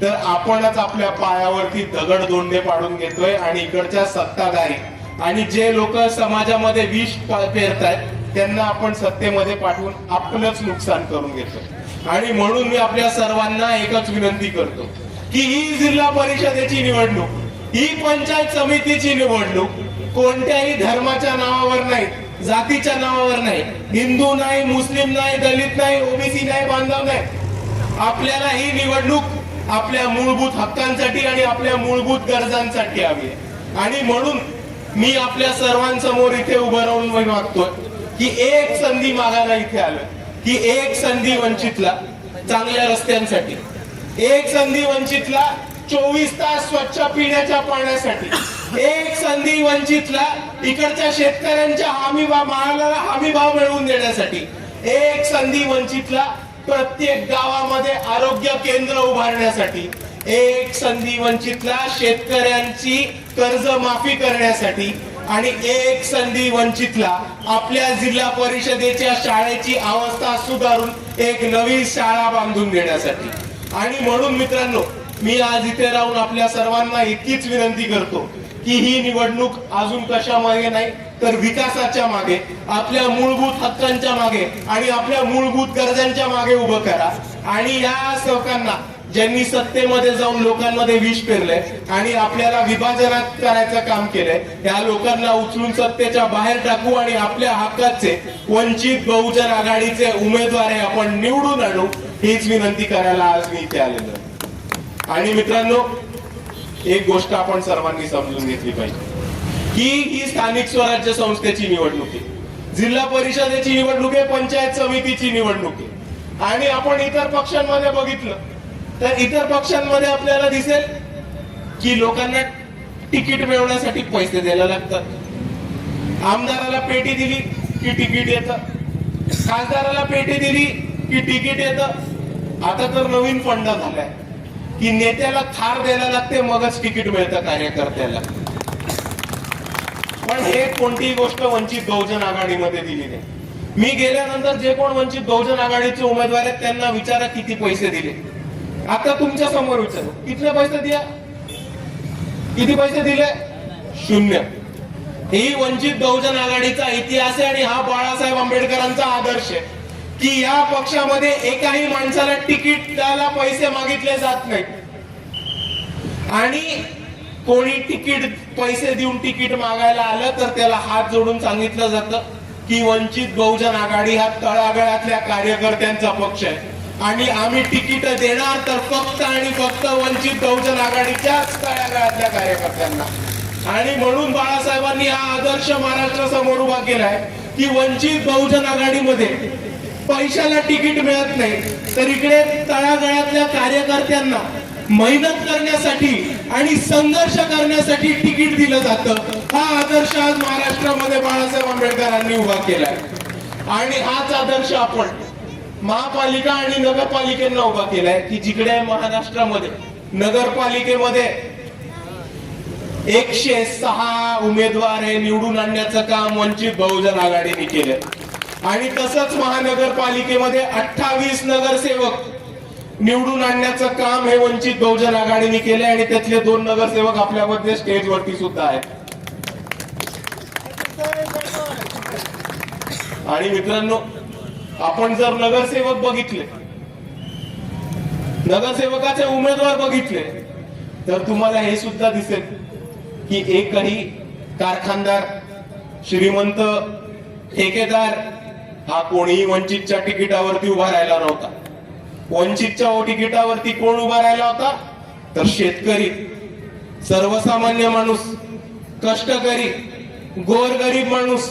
Speaker 5: तर आपणच आपल्या पायावरती दगड दोंडे पाडून घेतोय आणि इकडच्या सत्ताधारी आणि जे लोक समाजामध्ये विष पेरतायत त्यांना आपण सत्तेमध्ये पाठवून आपलंच नुकसान करून घेतो. आणि म्हणून मी आपल्या सर्वांना एकच विनंती करतो की ही जिल्हा परिषदेची निवडणूक, ही पंचायत समितीची निवडणूक कोणत्याही धर्माच्या नावावर नाही, जातीच्या नावावर नाही, हिंदू नाही, मुस्लिम नाही, दलित नाही, ओबीसी नाही, बांधव नाही. आपल्याला ही निवडणूक आपल्या मूलभूत हक्कांसाठी आणि आपल्या मूलभूत गरजांसाठी हवी आहे. आणि म्हणून मी आपल्या सर्वांसमोर इथे उभं राहून मागतोय की एक संधी मागायला इथे आलोय की एक संधी वंचितला चांगल्या रस्त्यांसाठी, एक संधी वंचितला 24 तास स्वच्छ पिण्याच्या पाण्यासाठी, एक संधी वंचितला इकडच्या शेतकऱ्यांच्या मालाला हमी भाव मिळवून देण्यासाठी, एक संधी वंचितला प्रत्येक गावामध्ये आरोग्य केंद्र उभारण्यासाठी, एक संधी वंचितला शेतकऱ्यांची कर्ज माफी करण्यासाठी आणि एक संधी वंचितला आपल्या जिल्हा परिषदेच्या शाळेची अवस्था सुधारून एक नवी शाळा बांधून देण्यासाठी. आणि म्हणून मित्रांनो, मी आज इथे राहून आपल्या सर्वांना इतकीच विनंती करतो की ही निवडणूक अजून कशामागे नाही तर विकासाच्या मागे, आपल्या मूलभूत हक्कांच्या मागे आणि आपल्या मूलभूत गरजांच्या मागे उभं करा. आणि या लोकांना ज्यांनी सत्तेमध्ये जाऊन लोकांमध्ये विष पेरलंय आणि आपल्याला विभाजनात करायचं काम केलंय, या लोकांना उचलून सत्तेच्या बाहेर टाकू आणि आपल्या हक्काचे वंचित बहुजन आघाडीचे उमेदवार आपण निवडून आणू, हीच विनंती करायला आज मी इथे आलेलो आहे. आणि मित्रांनो, एक गोष्ट आपण सर्वांनी समजून घेतली पाहिजे की ही स्थानिक स्वराज्य संस्थेची निवडणूक आहे, जिल्हा परिषदेची निवडणूक आहे, पंचायत समितीची निवडणूक आहे. आणि आपण इतर पक्षांमध्ये बघितलं तर इतर पक्षांमध्ये आपल्याला दिसेल की लोकांना तिकीट मिळवण्यासाठी पैसे द्यायला लागतात. आमदाराला पेटी दिली की तिकीट येतं, खासदाराला पेटी दिली की तिकीट येतं. आता तर नवीन फंड झालाय की नेत्याला थार द्यायला लागते मगच तिकीट मिळतं कार्यकर्त्याला. पण हे कोणतीही गोष्ट वंचित बहुजन आघाडीमध्ये दिली नाही. मी गेल्यानंतर जे कोण वंचित बहुजन आघाडीचे उमेदवार आहेत त्यांना विचारा किती पैसे दिले. आता तुमच्या समोर विचारू, किती पैसे दिया, किती पैसे दिले? 0. ही वंचित बहुजन आघाडीचा इतिहास आहे आणि हा बाळासाहेब आंबेडकरांचा आदर्श आहे की या पक्षामध्ये एकाही माणसाला तिकीट द्यायला पैसे मागितले जात नाहीत आणि कोणी तिकीट पैसे देऊन तिकीट मागायला आलं तर त्याला हात जोडून सांगितलं जातं की वंचित बहुजन आघाडी हा तळागाळातल्या कार्यकर्त्यांचा पक्ष आहे आणि आम्ही तिकीट देणार तर फक्त आणि फक्त वंचित बहुजन आघाडीच्याच तळागाळातल्या कार्यकर्त्यांना. आणि म्हणून बाळासाहेबांनी हा आदर्श महाराष्ट्रासमोर उभा केलाय की वंचित बहुजन आघाडीमध्ये पैशाला तिकीट मिळत नाही तर इकडे तळागाळातल्या कार्यकर्त्यांना मेहनत करण्यासाठी आणि संघर्ष करण्यासाठी तिकीट दिलं जातं. हा आदर्श आज महाराष्ट्रामध्ये बाळासाहेब आंबेडकरांनी उभा केलाय आणि हाच आदर्श आपण महापालिका आणि नगरपालिकेंना उभा केलाय की जिकडे महाराष्ट्रामध्ये नगरपालिकेमध्ये 106 उमेदवार हे निवडून आणण्याचं काम वंचित बहुजन आघाडीने केलं आणि तसंच महानगरपालिकेमध्ये 28 नगरसेवक निवडून आणण्याचं काम हे वंचित बहुजन आघाडीने केले आणि त्यातले 2 नगरसेवक आपल्यामध्ये स्टेजवरती सुद्धा आहेत. आणि मित्रांनो, आपण जर नगरसेवक बघितले, नगरसेवकाचे उमेदवार बघितले तर तुम्हाला हे सुद्धा दिसेल की एकही कारखानदार, श्रीमंत, ठेकेदार हा कोणीही वंचितच्या तिकिटावरती उभा राहिला नव्हता. वंचितच्या तिकिटावरती कोण उभा राहिला होता तर शेतकरी, सर्वसामान्य माणूस, कष्टकरी, गोरगरीब माणूस,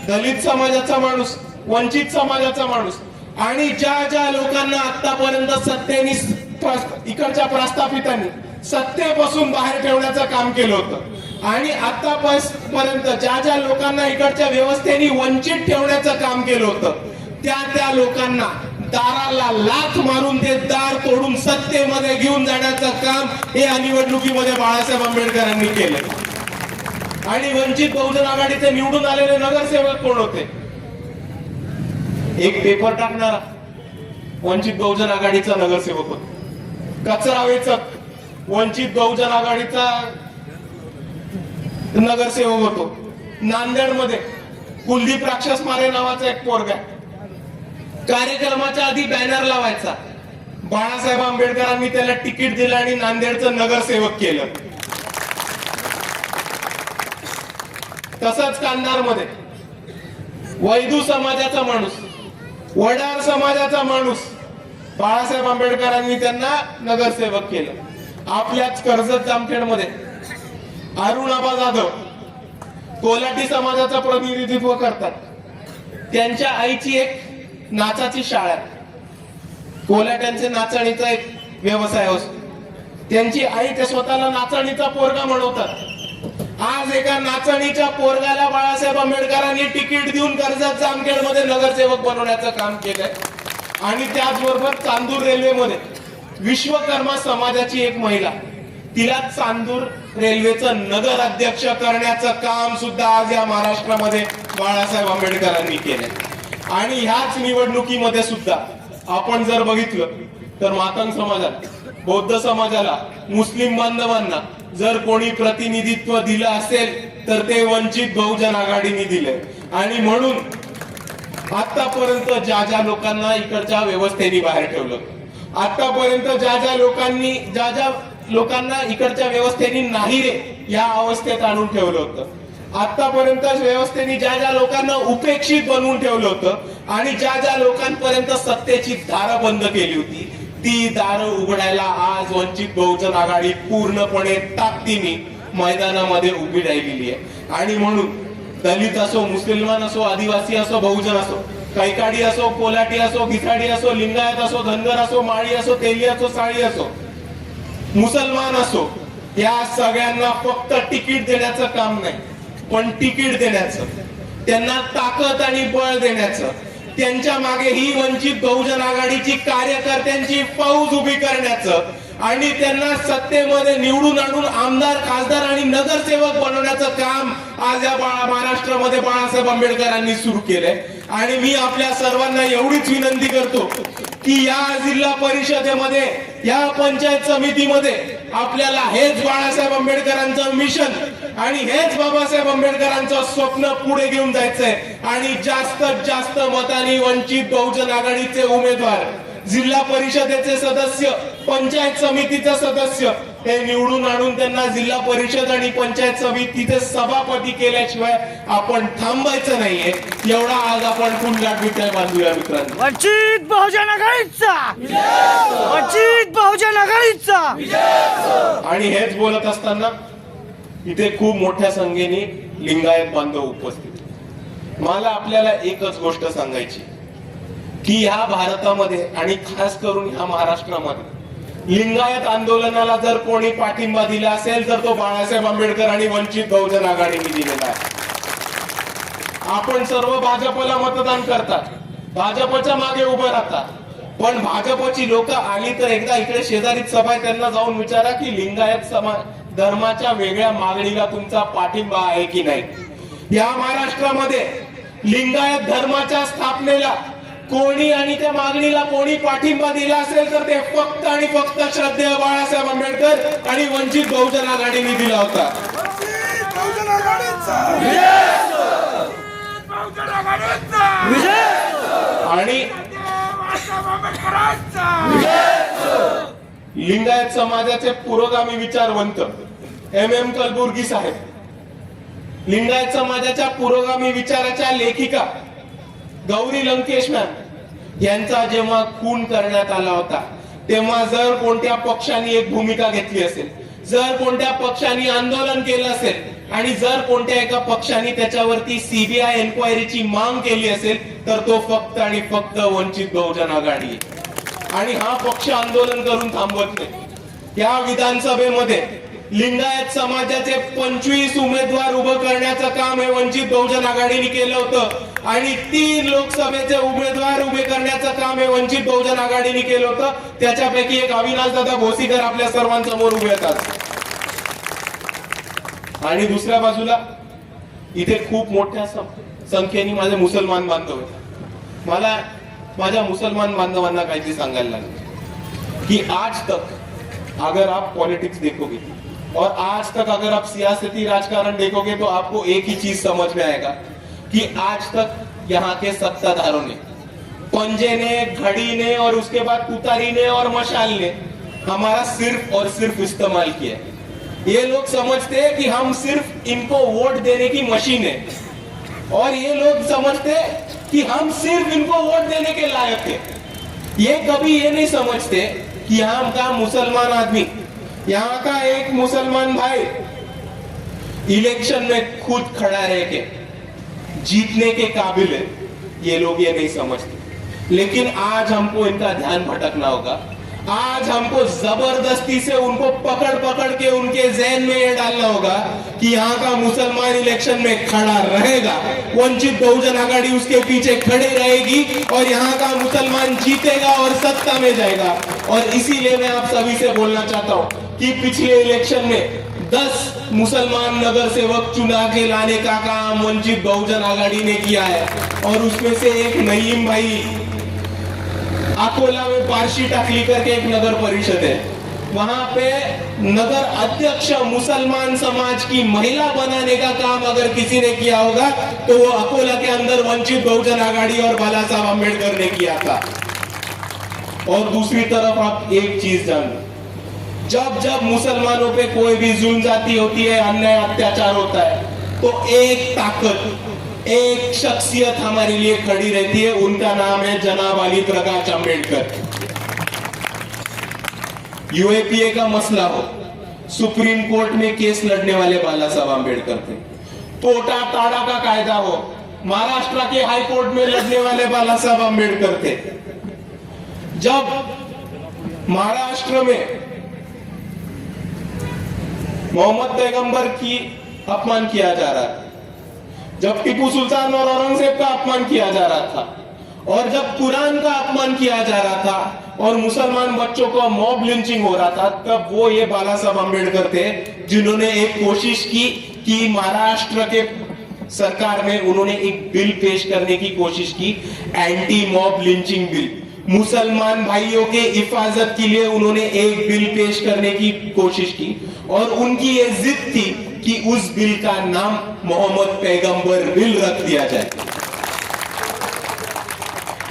Speaker 5: दलित समाजाचा माणूस, वंचित समाजाचा माणूस आणि ज्या ज्या लोकांना आतापर्यंत सत्तेने इकडच्या प्रस्थापितांनी सत्तेपासून बाहेर ठेवण्याचं काम केलं होतं आणि आतापर्यंत ज्या ज्या लोकांना इकडच्या व्यवस्थेने वंचित ठेवण्याचं काम केलं होतं त्या लोकांना दाराला लाथ मारून ते दार तोडून सत्तेमध्ये घेऊन जाण्याचं काम हे या निवडणुकीमध्ये बाळासाहेब आंबेडकरांनी केलं. आणि वंचित बहुजन आघाडीचे निवडून आलेले नगरसेवक कोण होते? एक पेपर टाकणारा वंचित बहुजन आघाडीचा नगरसेवक होता. कचरा वेचक वंचित बहुजन आघाडीचा नगरसेवक होतो. नांदेडमध्ये कुलदीप राक्षस मारे नावाचा एक पोरगा कार्यक्रमाच्या आधी बॅनर लावायचा. बाळासाहेब आंबेडकरांनी त्याला तिकीट दिलं आणि नांदेडचं नगरसेवक केलं. तसंच कांधारमध्ये वैदू समाजाचा माणूस, वडार समाजाचा माणूस, बाळासाहेब आंबेडकरांनी त्यांना नगरसेवक केलं. आपल्याच कर्जत जामखेडमध्ये अरुणाबा जाधव कोल्हाटी समाजाचं प्रतिनिधित्व करतात. त्यांच्या आईची एक नाचाची शाळा आहे. कोल्हाट्यांचे नाचणीचा एक व्यवसाय असतो. त्यांची आई ते स्वतःला नाचणीचा पोरगा म्हणवतात. आज एका नाचणीच्या पोरगाला बाळासाहेब आंबेडकरांनी तिकीट देऊन कर्जत जामखेडमध्ये नगरसेवक बनवण्याचं काम केलंय. आणि त्याचबरोबर चांदूर रेल्वेमध्ये विश्वकर्मा समाजाची एक महिला, तिला चांदूर रेल्वेचं नगर अध्यक्ष करण्याचं काम सुद्धा आज या महाराष्ट्रामध्ये बाळासाहेब आंबेडकरांनी केलंय. आणि ह्याच निवडणुकीमध्ये सुद्धा आपण जर बघितलं तर मातंग समाजाला, बौद्ध समाजाला, मुस्लिम बांधवांना जर कोणी प्रतिनिधित्व दिलं असेल तर ते वंचित बहुजन आघाडीने दिले. आणि म्हणून आतापर्यंत ज्या ज्या लोकांना इकडच्या व्यवस्थेने बाहेर ठेवलं, आतापर्यंत ज्या ज्या लोकांना इकडच्या व्यवस्थेने नाही रे या अवस्थेत आणून ठेवलं होतं, आतापर्यंत व्यवस्थेने ज्या ज्या लोकांना उपेक्षित बनवून ठेवलं होतं आणि ज्या ज्या लोकांपर्यंत सत्तेची दारं बंद केली होती ती दारं उघडायला आज वंचित बहुजन आघाडी पूर्णपणे ताकदीने मैदानामध्ये उभी राहिलेली आहे. आणि म्हणून दलित असो, मुसलमान असो, आदिवासी असो, बहुजन असो, कैकाडी असो, कोल्हाटी असो, घिसाडी असो, लिंगायत असो, धनगर असो, माळी असो, तेली असो, साळी असो, मुसलमान असो, या सगळ्यांना फक्त तिकीट देण्याचं काम नाही पण तिकीट देण्याचं, त्यांना ताकद आणि बळ देण्याचं, त्यांच्या मागे ही वंचित बहुजन आघाडीची कार्यकर्त्यांची फौज उभी करण्याचं आणि त्यांना सत्तेमध्ये निवडून आणून आमदार, खासदार आणि नगरसेवक बनवण्याचं काम आज या महाराष्ट्रामध्ये बाळासाहेब आंबेडकरांनी सुरू केलंय. आणि मी आपल्या सर्वांना एवढीच विनंती करतो की या जिल्हा परिषदेमध्ये, या पंचायत समितीमध्ये आपल्याला हेच बाळासाहेब आंबेडकरांचं मिशन आणि हेच बाबासाहेब आंबेडकरांचं स्वप्न पुढे घेऊन जायचंय आणि जास्तीत जास्त मतांनी वंचित बहुजन आघाडीचे उमेदवार, जिल्हा परिषदेचे सदस्य, पंचायत समितीचे सदस्य हे निवडून आणून त्यांना जिल्हा परिषद आणि पंचायत समितीचे सभापती केल्याशिवाय आपण थांबायचं नाहीये. एवढा आज आपण पुनलाट विचार बांधूया मित्रांनो.
Speaker 6: वंचित बहुजन आघाडीचा, वंचित बहुजन आघाडीचा.
Speaker 5: आणि हेच बोलत असताना इथे खूप मोठ्या संख्येने लिंगायत बांधव उपस्थित. मला आपल्याला एकच गोष्ट सांगायची की ह्या भारतामध्ये आणि खास करून ह्या महाराष्ट्रामध्ये लिंगायत आंदोलनाला जर कोणी पाठिंबा दिला असेल तर तो बाळासाहेब आंबेडकर आणि वंचित बहुजन आघाडीने दिलेला आहे. आपण सर्व भाजपला मतदान करतात, भाजपच्या मागे उभं राहतात, पण भाजपची लोक आली तर एकदा इकडे शेजारीच सभा आहे त्यांना जाऊन विचारा की लिंगायत समाज धर्माच्या वेगळ्या मागणीला तुमचा पाठिंबा आहे की नाही. या महाराष्ट्रामध्ये लिंगायत धर्माच्या स्थापनेला कोणी आणि त्या मागणीला कोणी पाठिंबा दिला असेल तर ते फक्त आणि फक्त श्रद्धेय बाळासाहेब आंबेडकर आणि वंचित बहुजन आघाडीने दिला होता. आणि लिंगायत समाजाचे पुरोगामी विचारवंत MM कलबुर्गी साहेब, लिंगायत समाजाच्या पुरोगामी विचाराच्या लेखिका गौरी लंकेश मॅम यांचा जेव्हा खून करण्यात आला होता तेव्हा जर कोणत्या पक्षाने एक भूमिका घेतली असेल, जर कोणत्या पक्षाने आंदोलन केलं असेल आणि जर कोणत्या एका पक्षाने त्याच्यावरती CBI एन्क्वायरीची मांग केली असेल तर तो फक्त आणि फक्त वंचित बहुजन आघाडी आहे. आणि हा पक्ष आंदोलन करून थांबवत नाही. या विधानसभेमध्ये लिंगायत समाजाचे 25 उमेदवार उभं करण्याचं काम हे वंचित बहुजन आघाडीने केलं होतं आणि 3 लोकसभेचे उमेदवार उभे करण्याचं काम हे वंचित बहुजन आघाडीने केलं होतं. त्याच्यापैकी एक अविनाशदादा भोसीकर आपल्या सर्वांसमोर उभे येतात. आणि दुसऱ्या बाजूला इथे खूप मोठ्या संख्येने माझे मुसलमान बांधव आहेत. मला माझ्या मुसलमान बांधवांना काहीतरी सांगायला लागेल की आज तक अगर आप पॉलिटिक्स देखोगे और आज तक अगर आप सियासती राजकारण देखोगे तो आपको एक ही चीज समझ में आएगा कि आज तक यहाँ के सत्ताधारों ने पंजे ने, घड़ी ने और उसके बाद तुतारी ने और मशाल ने हमारा सिर्फ और सिर्फ इस्तेमाल किया. ये लोग समझते हैं कि हम सिर्फ इनको वोट देने की मशीन है और ये लोग समझते कि हम सिर्फ इनको वोट देने के लायक है. ये कभी ये नहीं समझते कि यहाँ का मुसलमान आदमी, यहाँ का एक मुसलमान भाई इलेक्शन में खुद खड़ा रह के जीतने के काबिल है. ये लोग ये नहीं समझते. लेकिन आज हमको इनका ध्यान भटकना होगा. आज हमको जबरदस्ती से उनको पकड़ पकड़ के उनके ज़हन में ये डालना होगा कि यहाँ का मुसलमान इलेक्शन में खड़ा रहेगा, वंचित बहुजन आघाड़ी उसके पीछे खड़ी रहेगी और यहाँ का मुसलमान जीतेगा और सत्ता में जाएगा. और इसीलिए मैं आप सभी से बोलना चाहता हूँ कि पिछले इलेक्शन में 10 मुसलमान नगर सेवक चुना के लाने का काम वंचित बहुजन आघाड़ी ने किया है और उसमें से एक नईम भाई अकोला में पारशी टाकली करके एक नगर परिषद है, वहां पे नगर अध्यक्ष मुसलमान समाज की महिला बनाने का काम अगर किसी ने किया होगा तो वो अकोला के अंदर वंचित बहुजन आघाड़ी और बाला साहब आंबेडकर ने किया था. और दूसरी तरफ आप एक चीज जान लो, जब जब मुसलमानों पे कोई भी जुल्म जाती होती है, अन्याय अत्याचार होता है तो एक ताकत, एक शख्सियत हमारे लिए खड़ी रहती है. उनका नाम है जनाब अली प्रकाश आंबेडकर. UAPA का मसला हो, सुप्रीम कोर्ट में केस लड़ने वाले बाला साहब आंबेडकर थे. टोटा ताड़ा का कायदा हो, महाराष्ट्र के हाई कोर्ट में लड़ने वाले बाला साहब आंबेडकर थे. जब महाराष्ट्र में मोहम्मद पैगंबर की अपमान किया जा रहा है, जब टीपू सुल्तान और औरंगजेब का अपमान किया जा रहा था और जब कुरान का अपमान किया जा रहा था और मुसलमान बच्चों को मॉब लिंचिंग हो रहा था, तब वो ये बाला साहब आंबेडकर थे जिन्होंने एक कोशिश की कि महाराष्ट्र के सरकार में उन्होंने एक बिल पेश करने की कोशिश की, एंटी मॉब लिंचिंग बिल. मुसलमान भाइयों के हिफाजत के लिए उन्होंने एक बिल पेश करने की कोशिश की और उनकी ये जिद थी कि उस बिल का नाम मोहम्मद पैगंबर बिल रख दिया जाए।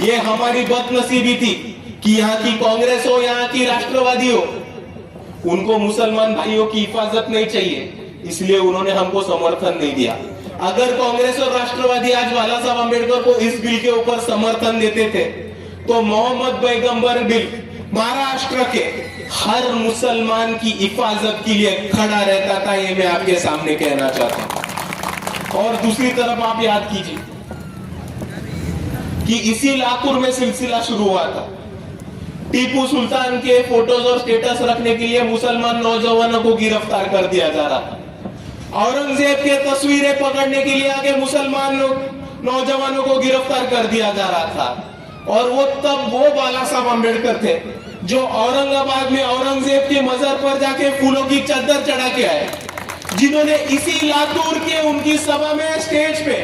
Speaker 5: ये हमारी बदनसीबी थी कि यहाँ की कांग्रेस हो, यहाँ की राष्ट्रवादी हो, उनको मुसलमान भाइयों की हिफाजत नहीं चाहिए, इसलिए उन्होंने हमको समर्थन नहीं दिया। अगर कांग्रेस और राष्ट्रवादी आज बाला साहब अम्बेडकर को इस बिल के ऊपर समर्थन देते थे तो मोहम्मद पैगंबर बिल महाराष्ट्र के हर मुसलमान की हिफाजत के लिए खड़ा रहता था। ये मैं आपके सामने कहना चाहता हूं। और दूसरी तरफ आप याद कीजिए कि इसी लातूर में सिलसिला शुरू हुआ था। टीपू सुल्तान के फोटोज और स्टेटस रखने के लिए मुसलमान नौजवानों को गिरफ्तार कर दिया जा रहा था। औरंगजेब के तस्वीरें पकड़ने के लिए आगे मुसलमान नौजवानों को गिरफ्तार कर दिया जा रहा था। और वो तब वो बाला साहब अम्बेडकर थे जो औरंगाबाद में औरंगजेब के मजार पर जाके फूलों की चादर चढ़ा के आए, जिन्होंने इसी लातूर के उनकी सभा में स्टेज पे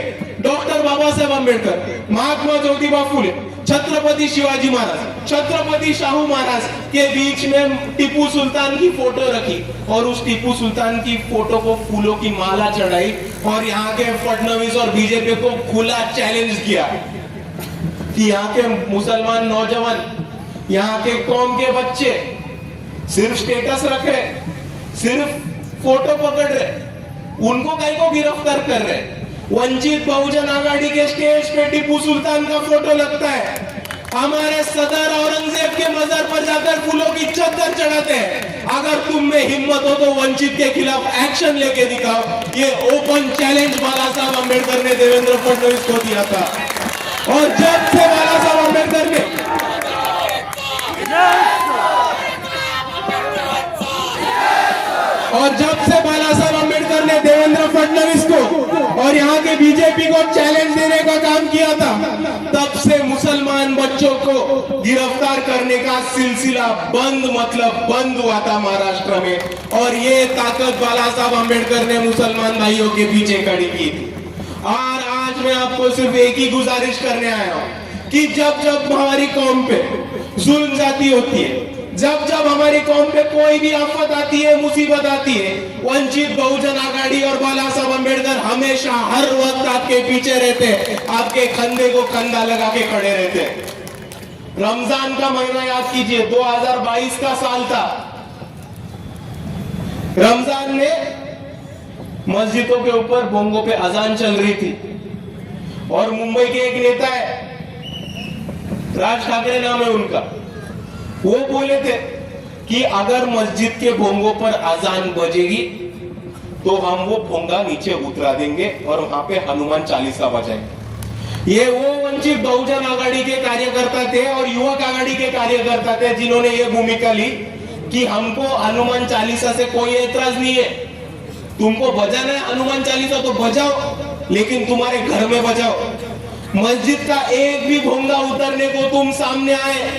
Speaker 5: डॉक्टर बाबा साहेब अम्बेडकर, महात्मा ज्योतिबा फुले, छत्रपति शिवाजी महाराज, छत्रपति शाहू महाराज के बीच में टीपू सुल्तान की फोटो रखी और उस टीपू सुल्तान की फोटो को फूलों की माला चढ़ाई और यहाँ के फडणवीस और बीजेपी को खुला चैलेंज किया कि यहाँ के मुसलमान नौजवान, यहाँ के कौम के बच्चे सिर्फ स्टेटस रख रहे, सिर्फ फोटो पकड़ रहे, उनको कहीं को गिरफ्तार कर रहे। वंचित बहुजन आघाड़ी के स्टेज पे टीपू सुल्तान का फोटो लगता है, हमारे सदर औरंगजेब के मजार पर जाकर फूलों की चादर चढ़ाते हैं। अगर तुम में हिम्मत हो तो वंचित के खिलाफ एक्शन लेके दिखाओ। ये ओपन चैलेंज बाला साहब अम्बेडकर ने देवेंद्र फडणवीस को दिया था। और जब से बाला साहब अम्बेडकर ने देवेंद्र फडणवीस को और यहाँ के बीजेपी को चैलेंज देने का काम किया था, तब से मुसलमान बच्चों को गिरफ्तार करने का सिलसिला बंद हुआ था महाराष्ट्र में। और ये ताकत बाला साहब अम्बेडकर ने मुसलमान भाइयों के पीछे खड़ी की थी। और आज मैं आपको सिर्फ एक ही गुजारिश करने आया हूं कि जब जब हमारी कौम पे जुल्म जाती होती है, जब जब हमारी कौम पे कोई भी आफत आती है, मुसीबत आती है, वंचित बहुजन आघाड़ी और बाला साहब अम्बेडकर हमेशा हर वक्त आपके पीछे रहते हैं, आपके कंधे को कंधा लगा के खड़े रहते हैं। रमजान का महीना याद कीजिए, 2022 का साल था। रमजान में मस्जिदों के ऊपर बोंगों पे अजान चल रही थी और मुंबई के एक नेता है, राज ठाकरे नाम है उनका, वो बोले थे कि अगर मस्जिद के भोंगों पर अजान बजेगी तो हम वो भोंगा नीचे उतरा देंगे और वहां पे हनुमान चालीसा बजाएंगे। ये वो वंचित बहुजन आघाड़ी के कार्यकर्ता थे और युवक आघाड़ी के कार्यकर्ता थे जिन्होंने ये भूमिका ली कि हमको हनुमान चालीसा से कोई एतराज नहीं है, तुमको बजाना है हनुमान चालीसा तो बजाओ, लेकिन तुम्हारे घर में बजाओ। मस्जिद का एक भी भोंगा उतरने को तुम सामने आए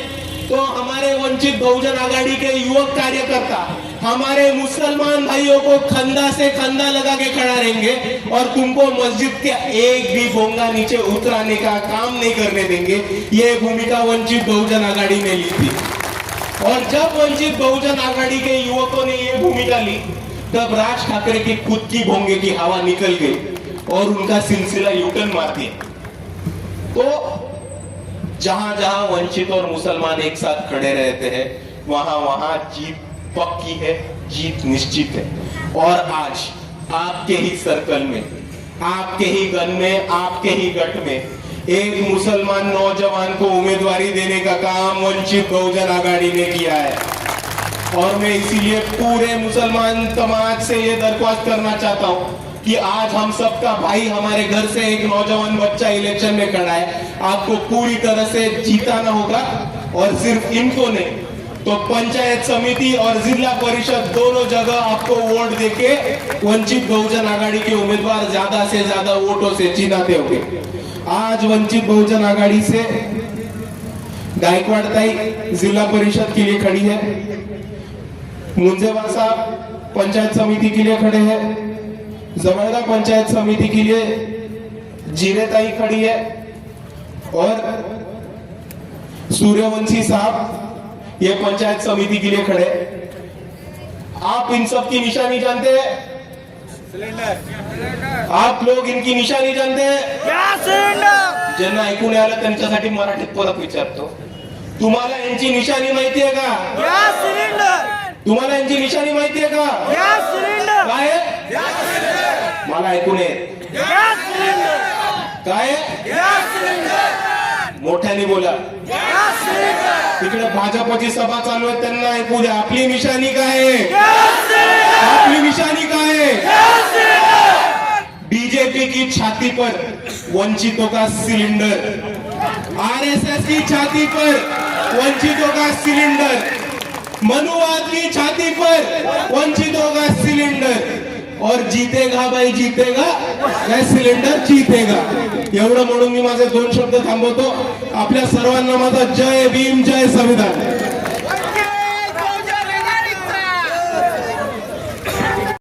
Speaker 5: तो हमारे वंचित बहुजन आघाड़ी के युवक कार्यकर्ता हमारे मुसलमान भाइयों को कंधा से कंधा लगा के खड़ा रहेंगे और तुमको मस्जिद के एक भी भोंगा नीचे उतराने का काम नहीं करने देंगे। ये भूमिका वंचित बहुजन आघाड़ी ने ली थी। और जब वंचित बहुजन आघाड़ी के युवकों ने ये भूमिका ली तब राज ठाकरे की खुद की भोंगे की हवा निकल गई और उनका सिलसिला यूटर्न मार दिया। तो जहां जहां वंचित और मुसलमान एक साथ खड़े रहते हैं वहां वहां जीत पक्की है, जीत निश्चित है। और आज आपके ही सर्कल में, आपके ही गण में, आपके ही गठ में एक मुसलमान नौजवान को उम्मीदवारी देने का काम वंचित बहुजन आघाड़ी ने किया है। और मैं इसीलिए पूरे मुसलमान समाज से ये दरख्वास्त करना चाहता हूं कि आज हम सबका भाई, हमारे घर से एक नौजवान बच्चा इलेक्शन में खड़ा है, आपको पूरी तरह से जीताना होगा। और सिर्फ इनको नहीं तो पंचायत समिति और जिला परिषद दोनों जगह आपको वोट देके वंचित बहुजन आघाड़ी के उम्मीदवार ज्यादा से ज्यादा वोटों से जिताते होंगे। आज वंचित बहुजन आघाड़ी से गायकवाड़ ताई जिला परिषद के लिए खड़ी है, मुंजेवार साहब पंचायत समिति के लिए खड़े हैं, जमैदा पंचायत समिति के लिए जीरेताई खड़ी है और सूर्यवंशी साहब ये पंचायत समिति के लिए खड़े। आप इन सब की निशानी जानते हैं, आप लोग इनकी निशानी जानते हैं?
Speaker 6: गॅस सिलेंडर
Speaker 5: ज्यांना ऐकून आलं त्यांच्यासाठी मराठीत परत विचारतो, तुम्हाला यांची निशाणी माहिती आहे का?
Speaker 6: गॅस सिलेंडर
Speaker 5: तुम्हाला यांची निशाणी माहिती आहे का?
Speaker 6: गॅस सिलेंडर
Speaker 5: काय आहे? मला ऐकून येत
Speaker 6: गॅस सिलेंडर
Speaker 5: काय आहे?
Speaker 6: गॅस सिलेंडर
Speaker 5: मोठ्याने बोला.
Speaker 6: गॅस सिलेंडर
Speaker 5: तिकडे भाजपची सभा चालू आहे, त्यांना ऐकू द्या. आपली निशाणी काय आहे?
Speaker 6: गॅस सिलेंडर
Speaker 5: आपली निशानी काय है?
Speaker 6: गॅस सिलेंडर
Speaker 5: बीजेपी की छाती पर वंचितों का सिलेंडर, आरएसएस की छाती पर वंचितों का सिलेंडर, मनुवाद की छाती पर वंचितों का सिलेंडर, और जीतेगा भाई जीतेगा, गॅस सिलेंडर जीतेगा. एवढं म्हणून मी माझे 2 शब्द थांबवतो. आपल्या सर्वांना माझा जय भीम जय संविधान.